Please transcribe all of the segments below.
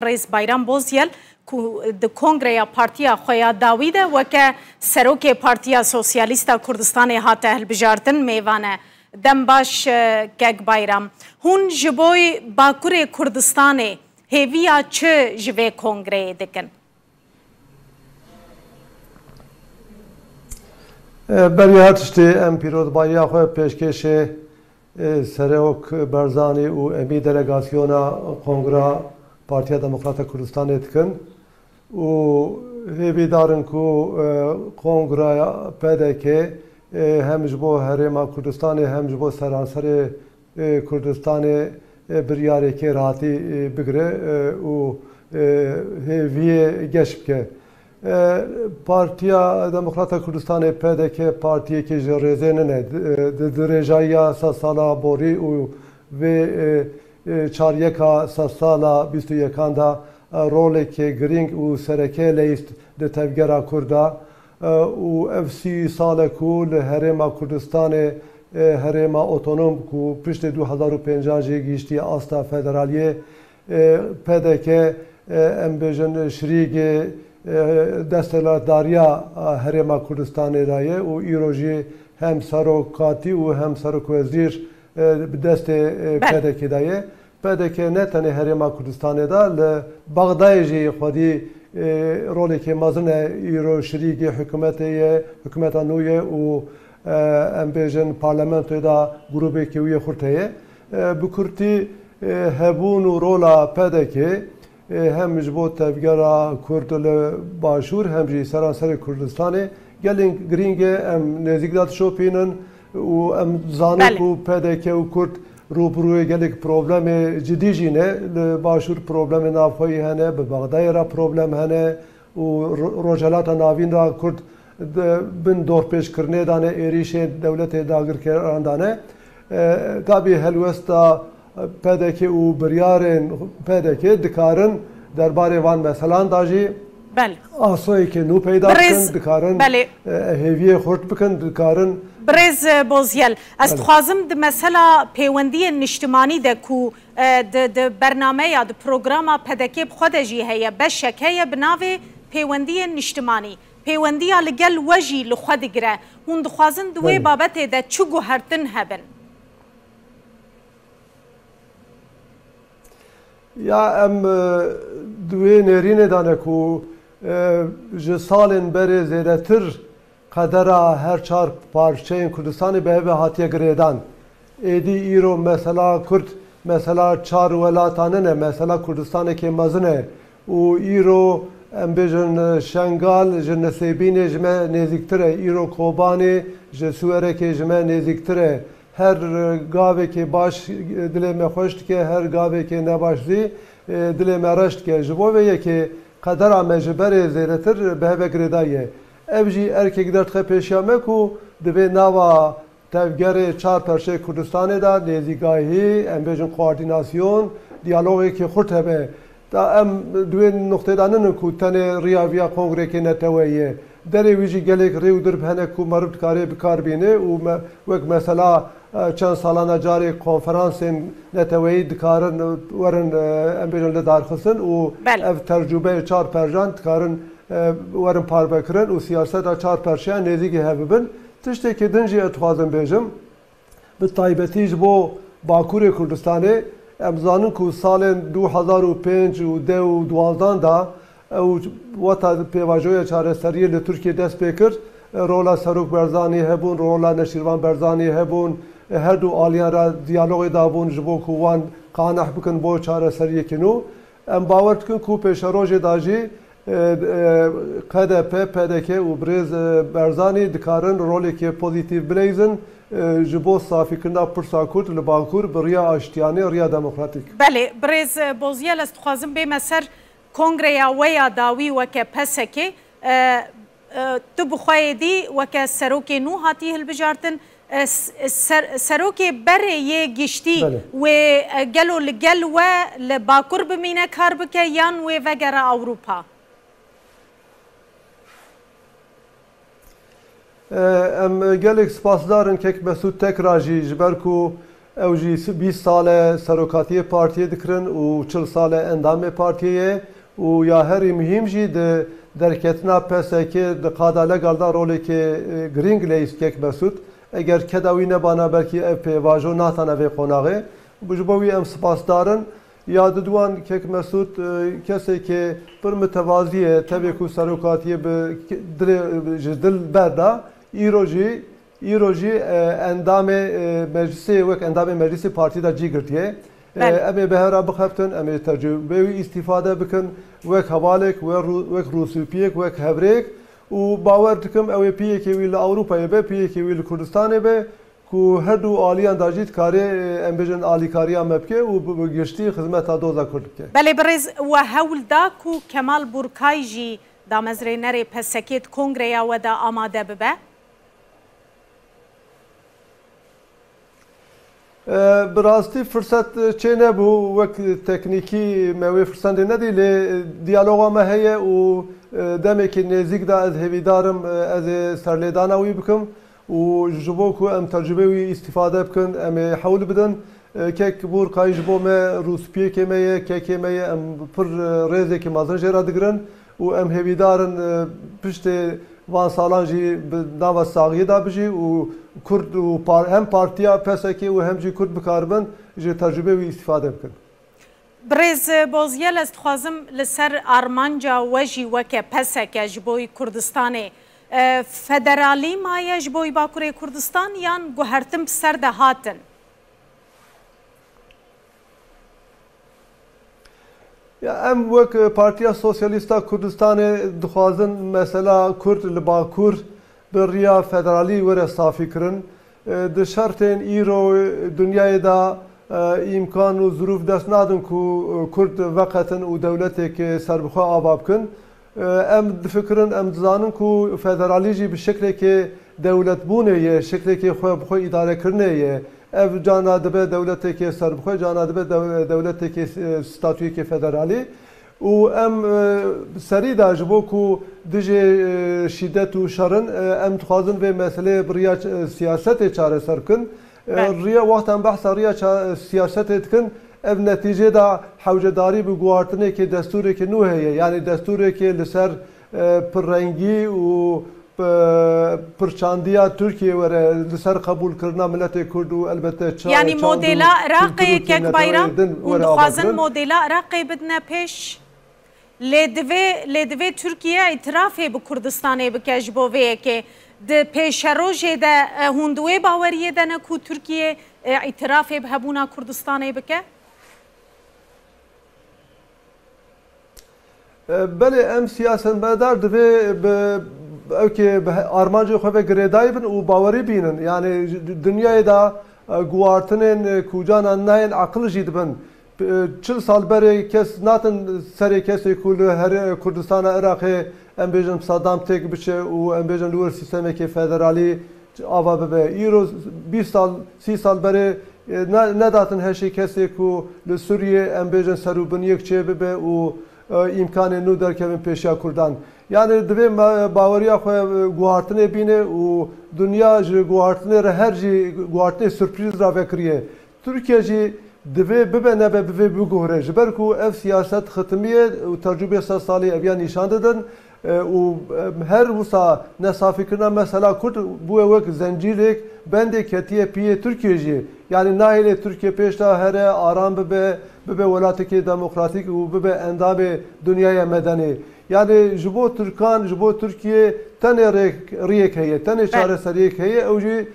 رئیس بایرام بوزیل د کنگره پارتیا خویا داویده وکه سروک پارتیا سوسیالیستا کردستان هاته هلبجارتن میوانه دم باش گگ بایرام هون جبوی باکور کردستان هیویا چه جوه کنگره دکن؟ بری هرتشتی ام پیروز بایا خواه پیشکش سروک برزانی و امی دلگاسیونا کنگره پارتیا دموکرات کردستان دکن و هیوی دارن کو کنگره پیدا که هم جبو هرما کردستان هم جبو سرانسر کردستان بریاره که راحتی بگره و هیوی گشت که پارتیا دموکرات کردستان پیدا که پارتیه که جریزه نه درجایا سالا بوری و چاریکا سالا 21 دا رول که گرینگ و سرکه لیست ده تفگرا کرده و اف سی سال کول هرما کردستان هرما اتونوم کو پشت 2050 گیشتی آستا فدرالیه پیدا که ام بجن شریک دستلاتداریا هرما کردستان رایه و ایروژی هم سروکاتی و هم سروک وزیر دست پیدا کدایه پیدا که نه تنها هرما کردستان دا لبغدادی خودی رولی که مازن ایرو شریک حکومت نویه و ام بیژن پارلمانت دا گروهی که وی خورتیه بکرتی هبون و رولا پیدا که هم جبوت تفگرا کرد باشور هم جی سرانسر کردستانه گلین گرینگ ام نزدیکات شوپینن و ام زانو پیدا که و کرد روبروی گلیک پروبلم جدی جینه باشور پروبلم نافایی هنه به بغداد را پروبلم هنه و روجلات ناوین را کرد بن دور پیش کرنه دانه ایریش دولت داگر کران دانه تابی هلوستا پیدا که او بریارن پیدا که دکارن درباره وان مثلا داجی بله آسایی که نو پیدا کن دکارن هیوی خورد بکن دکارن برز بوزیل از خوازم د مثلا پیوندی نشتمانی ده کو د برنامه یا د پروگرام پدکی بخود جی هيا بشک هيا بناوی پیوندی نشتمانی پیوندی لگل وجی لخود گره هون دخوازن دوی بابت ده چگو هرتن هبن یا ام دوی نرینه دانه کو جسالن بر زیرتر قدرا هر چار پارچه کردستان به هوا هاتیه گریدان ایدی ایرو مثلا کرد مثلا چار ولاتانه نه مثلا کردستان که مزنه و ایرو ام بیژن شنگال جنسیبین جمع نزدیکتره ایرو کوبانی جسوره که جمع نزدیکتره هر گاوی که باش دل مخوشت که هر گاوی که نباشدی دل مرشت که جوابه که قدر مجبر زیرتر به هوا گریدایه evjî erkek dertxe pêşiya ku divê nava tevgerê çar perşê Kurdistanê da nêzîgahî em bêjin koordinasyon diyalogekî xurt hebe da em divê noxtê da ninin ku tenê riya viya kongrekê netewê ye derê wî jî gelek rê û dirb hene ku meriv dikarê bikarbîne û wek mesela çend salana carê konferansên neteweyî dikarin werin em bêjin li darxistin û ev tercûbeyê çar perjan dikarin ورم پار بکرن و سیاست چار پرشیان نزدیکی هببن تشتی که دنجی اتخاذم بیجم به تایبتیج بو باکور کردستانه امزانن کو سال 2005 و 2012 دا او وقتا پیواجوی چاره سریه لترکیه دست بکر رولا سروک برزانی هبون رولا نشیروان برزانی هبون هر دو آلیان را دیالوگ دابون جبو کوان قانح بکن بو چاره سریه کنو ام باورت کن کو پیش روز داجی KDP, PDK و برز برزانی دکارن رولی که پوزیتیو بلیزن جبو صافی کرنا پرسا کرد لباکور بریا آشتیانی ریا دموکراتیک. بله برز بوزیل است خوازم به مسر کنگره ویا داوی وکه پسکه تو بخوایدی وکه سروک نو هاتی هلبجارتن سروک بره یه گشتی و گلو لگل و لباکور بمینه کار بکه یان و وگره اوروپا ام gelek spasdarin kek mesut tekrar jî ji ber ku ew jî 20 sale serokatiyê partiyê dikirin û 40 sale endamê partiyê û ya herî mühim jî di derketina PSK di qada legal da rolekê giring lê îskek Mesûd eger keda wî nebana belkî ev pêvajo natane vê qonaqê ji bo wî em spasdarin ya di duan kek Mesûd kesekê pir mütevazî ye tevê ku serokatiyê bi dilê ji dil berda îro jî endamê meclisê wek endamê meclisê partî da cî girtiye em ê behera bixebtin em ê tecrübe wî îstîfade bikin wek hevalek wek rûspiyek wek hevrêk û bawer dikim ew ê piyekê wî li Ewropayê be piyekê wî li Kurdistanê be ku her du aliyan da jî dikarê em bêjin alîkariya me bike û bi giştî xizmeta doza Kurd bike. Belê birêz we hewl da ku Kemal Burkay jî damezrênerê PSK kongreya we da amade bibe? Bi rastî fırsat çê nebû wek teknîkî me wê firsendê nedî lê diyaloga me heye û demekî nêzik da ez hêvîdarim ez ê serlêdana wî bikim û ji bo ku em tecrübe wî îstîfade bikin em ê hewl bidin kek Burkay ji bo me rûspiyekê me ye kekê me ye em pir rêzekî mezin jê re digirin û em hêvîdarin piştê van salan jî bi nava saxiyê da bijî û Kurd û hem partiya PSK û hem jî Kurd bikaribin ji tecrübe wî îstîfade bikin. Birêz Bozyel ez dixwazim li ser armanca we jî weke PSK ji bo Kurdistanê federalî maye ji bo Bakurê Kurdistan yan guhertin bi ser de hatin? Ya em wek Partiya Sosyalîsta Kurdistanê dixwazin mesela Kurd li Bakur bi riya federalî were safî kirin di şertên îro dunyayê da îmkan û zirûf dest nadin ku Kurd veqetin û dewleteke serbixwe ava bikin. Em difikirin em dizanin ku federalî jî bi şeklekê dewletbûnê ye şeklekê xwe bi xwe îdarekirinê ye ev cana dibe dewletekê serbixwe cana dibe dewletekê statûyekê federalî û em serî da ji bo ku dijê şîdet û şerin em dixwazin vê meseleyê bi riya siyasetê çareser bikin riya wextan behsa riya siyasetê dikin ev netîcê da hewcedarî bi guhartinekê destûrekê nû heye yani destûrekê li ser pirrengî û pirçandiya Türkiye were li ser qebûlkirina miletê Kurd û elbette yani modela Iraqê kek bayram û dixwazin modela Iraqê bidine pêş lê divê Tirkiye îtirafê bi Kurdistanê bike ji bo vê yekê di pêşerojê de hûn di wê baweriyê de ne ku Tirkiye îtirafê bi hebûna Kurdistanê bike? Belê em siyasetmedar divê evkê armancê xwe ve girêdayî bin û bawerî bînin yani dunyayê da guhartinên ku canan nayên aqil jî dibin 40 sal berê kes natin serê kesê ku li her Kurdistana Iraqê em bêjin Saddam têk biçe û em bêjin li wir sîstemekê federalî ava bibe îro 20 sal 30 sal berê nedatin heşê kesê ku li Sûriyê em bêjin serûbiniyek çê bibe û imkanê nû derkevin pêşiya Kurdan. Yani divê baweriya xwe guhartinê bîne û dunya ji guhartinê re her jî guhartinê sürprîz ra vekiriye. Tirkiye jî divê bibe nebe bivê biguhre ji ber ku ev siyaset xitimiye û tecrübe sed salî ev ya nîşan didin û her wisa nesafîkirina mesela Kurd bûye wek zencîrek bendê ketiye piyê Tirkiye jî yani nahêle Tirkiye pêş da here aram bibe welatekê demokratîk û bibe endamê dunyaya medenî. Yani ji bo Türkan, ji bo Tirkiye tenê rêyek heye, tenê çareseriyek heye ew jî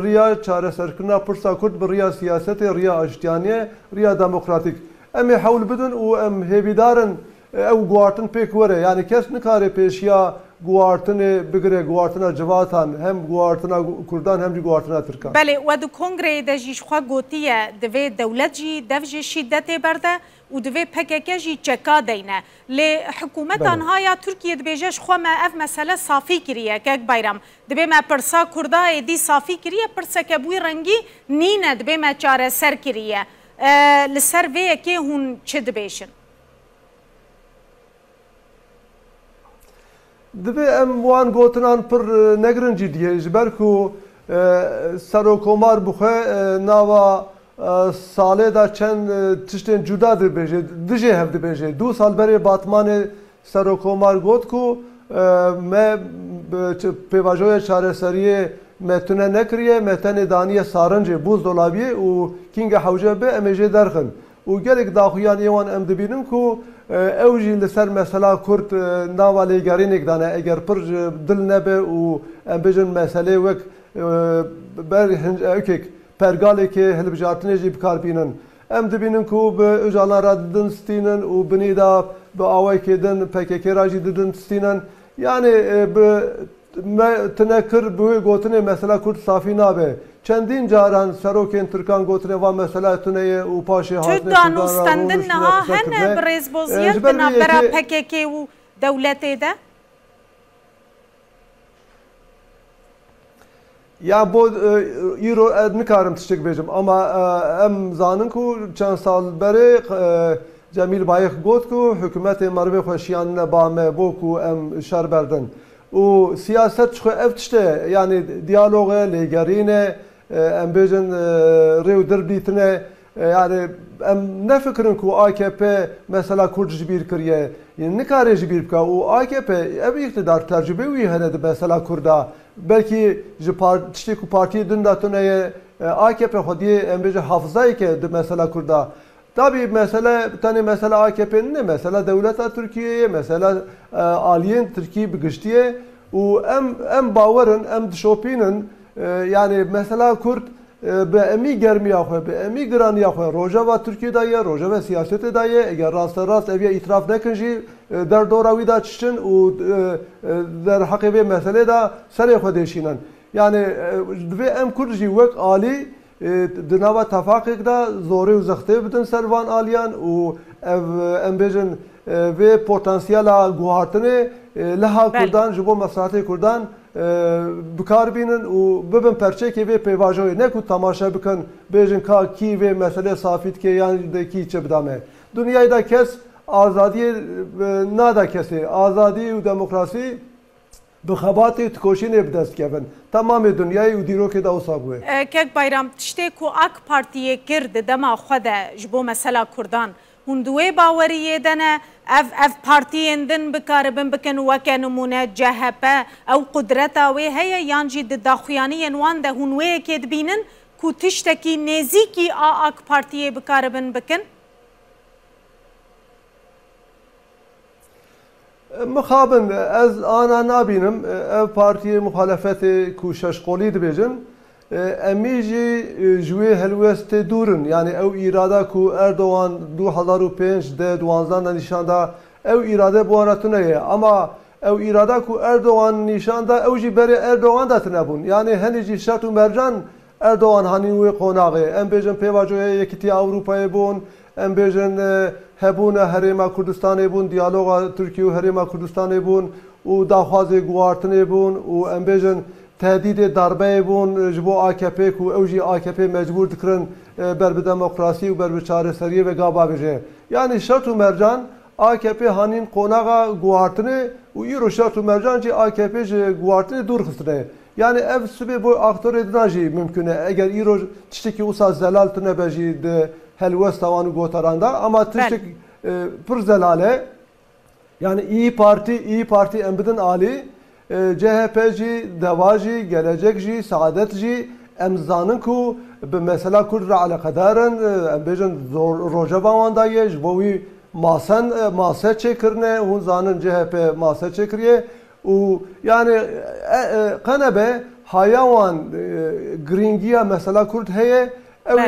riya çareserkirina pirsa Kurd bi riya siyasetê, riya aştiyaniyê, riya demokratîk. Em ê hewl bidin û em hêvîdarin ew guhartin pêk were yani kes nikare pêşiya guhartinê bigire guhartina civatan hem guhartina Kurdan hem jî guhartina Tirkan. Belê we di kongreyê de jî xwe gotiye divê dewlet jî dev ji şîddetê berde û divê PKK jî çeka deyne. Lê hikûmeta haya Tirkiye dibêje ji xwe me ev mesele safî kiriye kek bayram. Dibê me pirsa Kurda êdî safî kiriye pirseke bûyî rengî nîne dibê me çareser kiriye. Li ser vê yekê hûn çi dibêjin? Divê em wan gotinan pir negirin jî diye ji ber ku سروکومار بخواه ناوا ساله دا چند تشتین جدا دبیجه دجه هف دبیجه 2 سال بری باتمان سروکومار گوت کو ما پیواجوی چاره سریه متونه نکریه متن دانی سارنج بوز دولابیه و کینگ حوجه به امیجه درخن و گلک داخویان ایوان ام دبینم کو اوجی لسر مثلا کرد ناوالی گرینک دانه اگر پر دل نبه و ام بجن مسئله وک بر هنج اوکیک پرگالی که هلبجارتنه جی بکار بینن ام دبینن کو به اجالا را ددن ستینن و بنیدا به آوای که دن پکیکی راجی ددن ستینن یعنی به تنکر بوی گوتنه مثلا کرد صافی نابه چندین جاران سروکین ترکان گوتنه و مثلا تنه و پاشه هاتنه چود دانوستندن نها هن بریز بوزیت بنا برا پکیکی و دولته ده؟ یا بود ایرو نکارم تشتک بیجم اما ام زانن کو چند سال بره جمیل بایخ گوت کو حکومت مروه خوشیان بامه بو کو ام شر بردن و siyaset çıkıyor ev işte yani diyaloğa legerine em bejin rev derbitine yani em ne fikrin ku AKP mesela Kürtçü bir kiriye yani ne karıcı bir ka o AKP ev iktidar tecrübe uyu henedi mesela Kürda belki işte ku partiye dün datune AKP hodiye em bejin hafızayı ki mesela Kürda tabii mesela tane mesela AKP'nin ne mesela devlet Türkiye'ye mesela aliyen Türkiye bigiştiye و ام باورن ام دشوپینن yani mesela Kürt به امی گرمی آخوه به امی گرانی آخوه روجا و ترکیه دایه روجا و سیاست دایه اگر راست راست اوی اطراف نکنجی در دوراوی دا چشن و در حقیقی مسئله دا سر خود دیشینن یعنی دوی ام کردجی وک عالی دنوا تفاقیق دا زوری و زخته بدن سروان آلیان و ام بیجن و پتانسیل گوهارتنه لها کردان جبو مساحت کردان بکار بینن و ببین پرچه که وی پیواجوی نکو تماشا بکن بیجن که کی وی مسئله صافیت که یعنی ده کی چه بدامه دنیای دا کس آزادی نادا کسی آزادی و دموکراسی بخباتی تکوشینه بدست کردن تمام دنیای و دیرو که دا اصابوه کک بایرام تشتی کو اک پارتیه کرد دما خود جبو مسئله کردان هندوی باوریه دنه اف پارتیین دن بکاربن بکن وکه نمونه جهپه او قدرتا وی هیا یانجی داخویانی انوان ده هنوی که دبینن کو تشتکی نزیکی آک پارتیه بکاربن بکن مخابن از آنا نبینم پارتی مخالفت کوشش قولی دبیجن امیجی جوی هلوست دورن یعنی او ایراده کو اردوان 2005 ده 12 نشان ده او ایراده بوانتونه اما او ایراده کو اردوان نشان ده او جی بری اردوان ده تنبون یعنی هنیجی شرط و مرجان اردوان هنیوی قوناغه ام بیجن پیواجوی یکیتی اروپای بون ام بیجن هبون هرما کردستان بون دیالوگ ترکیه و هرما کردستان بون و داخواز گوارتنه بون و ام بیجن تهدید ضربه بون جبو AKP کو اوجی AKP مجبور دکرن بر دموکراسی و بر چاره سری و گابا بجه یعنی شرط و مرجان AKP هانین قوناغا گوارتنه و ایرو شرط و مرجان جی AKP جی گوارتنه دور خستنه yani ev sübe bu aktör edinajı mümküne eğer İro tişteki usa zelal tüne beji de helwest tavanı gotaranda ama tiştek pır zelale yani İyi Parti embedin Ali CHP'ci, Devaji, Gelecekci, Saadetci emzanın ku mesela Kurdra ala kadaran embejin Rojava vandaye jbovi masen çekirne hun zanın CHP masen çekiriye و yani قنبه hayvan گرینگیا مثلا کرد هیه او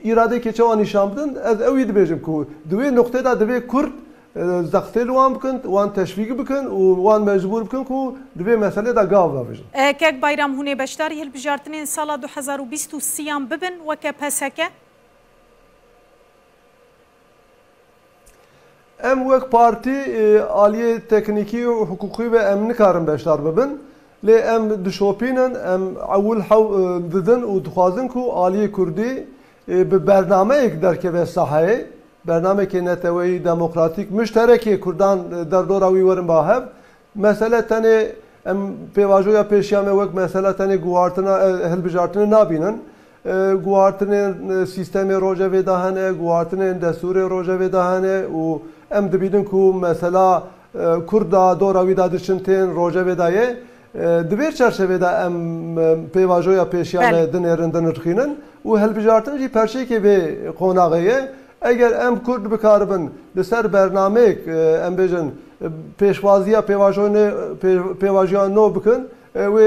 اراده که چوان نشان بدن از اوید بیجم کو دوی نقطه دا دوی کرد زختل وان بکن وان تشویق بکن و وان مجبور بکن کو دوی مسئله دا گاو بیجم کک بایرام هونه بشداری هل بجارتنین سال 2023 ببن وکه پسکه ام وک پارتی عالیه تکنیکی و حقوقی و امن کارم بشدار ببن لی ام دشوپینن ام اول حو ددن و دخوازن کو عالیه کردی به برنامه یک درک و صحه برنامه که نتوی دموکراتیک مشترکی کردان در دوراوی ورن باهب مثلا تنه ام پیواژویا پیشیامه وک مثلا تنی گوارتنا هلبجارتن نابینن گوارتن سیستم روجه دهانه گوارتن دستور روجه دهانه و ام دبیدن کو مثلا کردا دورا ویدا دشنتن روجه دایه دبیر چرچوه ام پیواژویا پیشیامه دنرندن رخینن و هلبجارتن جی پرچه که به قوناغیه اگر ام کرد بکاربن لسر برنامه ام بیجن پیشوازیا پیواژیان نو بکن و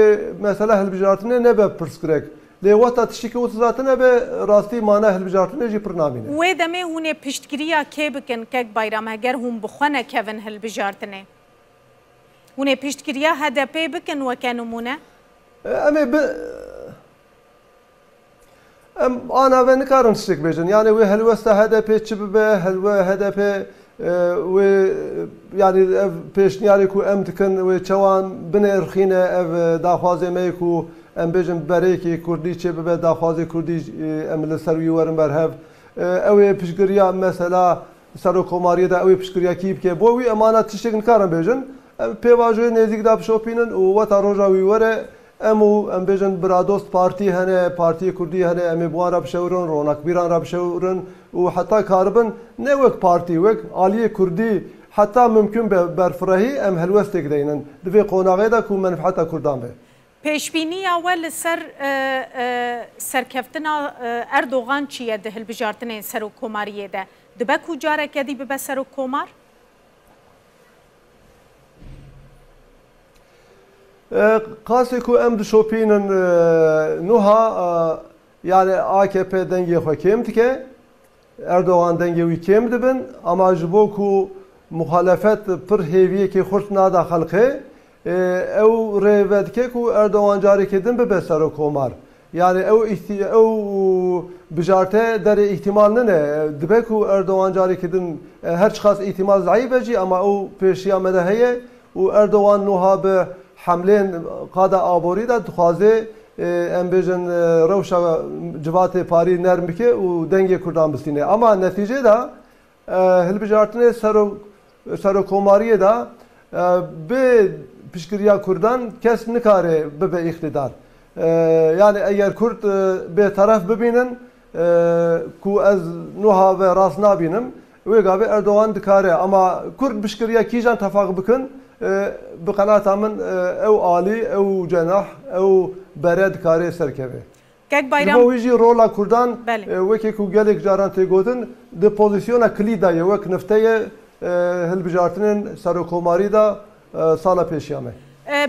مثلا هلبجارتن نبه پرسکرک لیوات تشکی و تزاتن به راستی مانه هلبجارتن جی پرنامینه و دمه هونه پشتگیریا کی بکن که بایرام اگر هم بخونه کون هلبجارتنه هونه پشتگیریا هدپی بکن و کنمونه أنا بنكرن شيك بيجن يعني وهل وسط هذا بيتش به هل هذا بي و يعني بيش يعني كو أمتكن وشوان بنرخينا داخوازي مايكو أم بيجن بريكي كردي شيء به داخوازي كردي أم لسروي ورن برهف أو بيشجريا مثلا سرو كومارية ده أو بيشجريا كيب كي بوي أمانة تشيك نكرن بيجن بيواجه نزيك داب شوبينن ووتاروجا ويوره امو ام بیجن برادوست پارتی هنه پارتی کردی هنه ام بوان رب شورن رونق بیران رب شورن و حتی کاربن نه وک پارتی وک عالی کردی حتی ممکن برفراهی ام هلوست دینن دوی قوناغه دا کو منفعت کردان به پیشبینی اول سرکفتنا اردوغان چیه ده هلبجارتن سر و کوماریه ده دبه کجاره کدی به سر و کومار قاسي كو ام شوبينن نوها يعني AKP دنگي خو كيمتك اردوغان دنگي وي كيم دبن اما جبوكو مخالفت پر هيويه كي خرط نادا خلقه او ريودكي كو اردوغان جاري كدن ببسرو كومار يعني او بجارته در احتمال نه دبكو اردوغان جاري كدن هر خاص احتمال ضعيف جي اما او بيشيا مدهيه و اردوغان نوها به حملين قادا آبوری دا دخوازه ام بیجن روشا جوات پاری نرمکه و دنگ کردان بستینه اما نتیجه دا هلبجارتنه سرو کوماریه دا به پیشگیریا کردان کس نکاره به اقتدار yani eğer Kürt bir taraf bibinin ku az nuha ve ras nabinim ve gabe Erdoğan dikare ama Kürt bişkiriya kijan tafaq bikın بقناعة من أو عالي أو جناح أو برد كاري سركبه. كيك بايرام. هو يجي رولا كردان وكي كوجالك جاران تيجودن ده بوزيشنا كليدا يوك نفتية هالبجارتنين سرو كوماري دا سالا پیشیامه.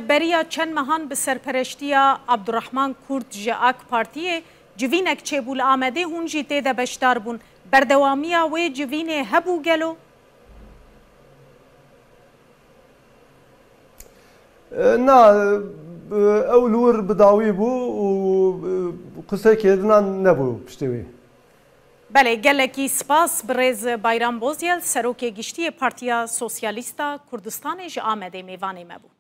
بریا چند مهان به سرپرشتیا عبدالرحمن کورد جاک پارتیه جوینک چبول آمده هون جیته ده بشتار بون بردوامیا و جوینه هبو گلو نا اولور بداوی بو و قصه کردن نبو پشتوی بله گلکی سپاس برز بایرام بوزیل سروک گشتی پارتیا سوسیالیستا کردستان جامده میوانه مبو